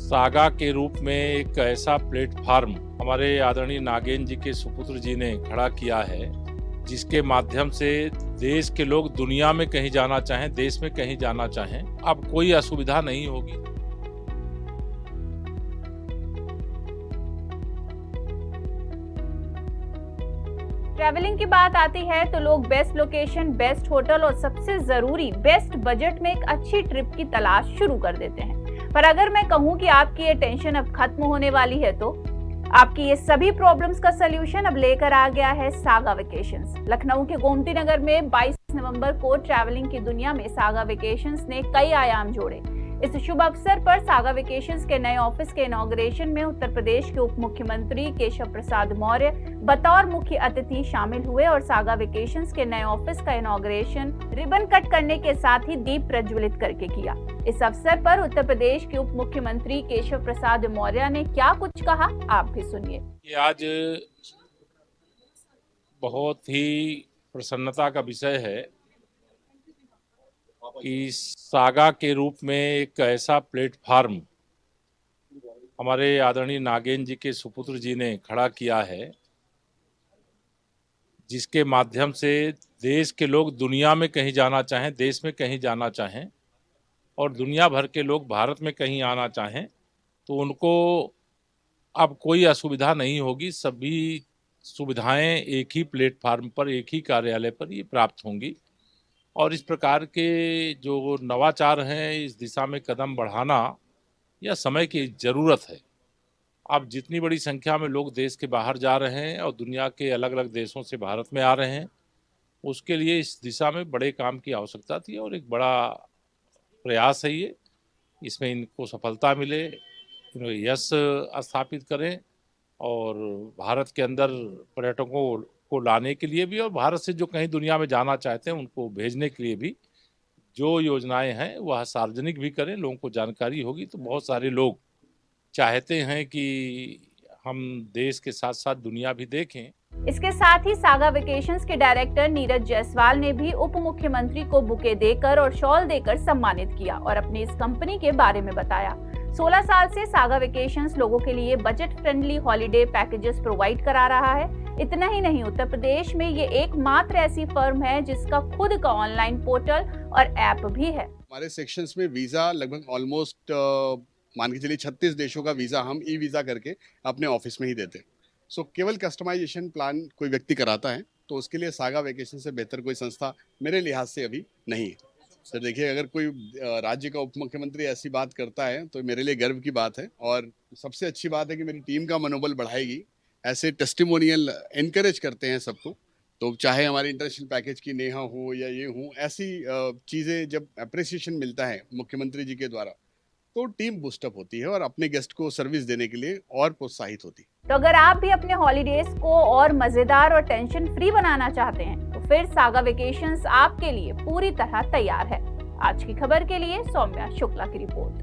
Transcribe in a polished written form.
Saga के रूप में एक ऐसा प्लेटफार्म हमारे आदरणीय नागेंद्र जी के सुपुत्र जी ने खड़ा किया है, जिसके माध्यम से देश के लोग दुनिया में कहीं जाना चाहें, देश में कहीं जाना चाहें, अब कोई असुविधा नहीं होगी। ट्रैवलिंग की बात आती है तो लोग बेस्ट लोकेशन, बेस्ट होटल और सबसे जरूरी बेस्ट बजट में एक अच्छी ट्रिप की तलाश शुरू कर देते हैं। पर अगर मैं कहूं कि आपकी ये टेंशन अब खत्म होने वाली है, तो आपकी ये सभी प्रॉब्लम्स का सलूशन अब लेकर आ गया है सागा वेकेशंस। लखनऊ के गोमती नगर में 22 नवंबर को ट्रैवलिंग की दुनिया में सागा वेकेशंस ने कई आयाम जोड़े। इस शुभ अवसर पर सागा वेकेशंस के नए ऑफिस के इनॉग्रेशन में उत्तर प्रदेश के उप मुख्यमंत्री केशव प्रसाद मौर्य बतौर मुख्य अतिथि शामिल हुए और सागा वेकेशंस के नए ऑफिस का इनॉग्रेशन रिबन कट करने के साथ ही दीप प्रज्वलित करके किया। इस अवसर पर उत्तर प्रदेश के उप मुख्यमंत्री केशव प्रसाद मौर्य ने क्या कुछ कहा, आप भी सुनिए। ये आज बहुत ही प्रसन्नता का विषय है कि सागा के रूप में एक ऐसा प्लेटफार्म हमारे आदरणीय नागेंद्र जी के सुपुत्र जी ने खड़ा किया है, जिसके माध्यम से देश के लोग दुनिया में कहीं जाना चाहें, देश में कहीं जाना चाहें और दुनिया भर के लोग भारत में कहीं आना चाहें तो उनको अब कोई असुविधा नहीं होगी। सभी सुविधाएं एक ही प्लेटफार्म पर, एक ही कार्यालय पर ये प्राप्त होंगी और इस प्रकार के जो नवाचार हैं, इस दिशा में कदम बढ़ाना यह समय की ज़रूरत है। अब जितनी बड़ी संख्या में लोग देश के बाहर जा रहे हैं और दुनिया के अलग अलग देशों से भारत में आ रहे हैं, उसके लिए इस दिशा में बड़े काम की आवश्यकता थी और एक बड़ा प्रयास है ये। इसमें इनको सफलता मिले, यश स्थापित करें और भारत के अंदर पर्यटकों को लाने के लिए भी और भारत से जो कहीं दुनिया में जाना चाहते हैं उनको भेजने के लिए भी जो योजनाएं हैं वह सार्वजनिक भी करें, लोगों को जानकारी होगी तो बहुत सारे लोग चाहते हैं कि हम देश के साथ साथ दुनिया भी देखें। इसके साथ ही सागा वेकेशंस के डायरेक्टर नीरज जायसवाल ने भी उप मुख्यमंत्री को बुके देकर और शॉल देकर सम्मानित किया और अपनी इस कंपनी के बारे में बताया। 16 साल से सागा वेकेशंस लोगों के लिए budget friendly holiday packages provide करा रहा है। इतना ही नहीं, उत्तर प्रदेश में ये एकमात्र ऐसी फर्म है जिसका खुद का ऑनलाइन पोर्टल और ऐप भी है। हमारे सेक्शंस में वीजा लगभग ऑलमोस्ट मान के चलिए 36 देशों का वीजा हम ई वीजा करके अपने ऑफिस में ही देते हैं। सो केवल कस्टमाइजेशन प्लान कोई व्यक्ति कराता है तो उसके लिए सागा वेकेशन से बेहतर कोई संस्था मेरे लिहाज से अभी नहीं है। सर देखिए, अगर कोई राज्य का उप मुख्यमंत्री ऐसी बात करता है तो मेरे लिए गर्व की बात है और सबसे अच्छी बात है कि मेरी टीम का मनोबल बढ़ाएगी। ऐसे टेस्टिमोनियल एनकरेज करते हैं सबको, तो चाहे हमारे इंटरनेशनल पैकेज की नेहा हो या ये हो, ऐसी चीज़ें जब अप्रिसिएशन मिलता है मुख्यमंत्री जी के द्वारा तो टीम बूस्टअप होती है और अपने गेस्ट को सर्विस देने के लिए और प्रोत्साहित होती है। तो अगर आप भी अपने हॉलीडेज को और मजेदार और टेंशन फ्री बनाना चाहते हैं तो फिर सागा वेकेशंस आपके लिए पूरी तरह तैयार है। आज की खबर के लिए सौम्या शुक्ला की रिपोर्ट।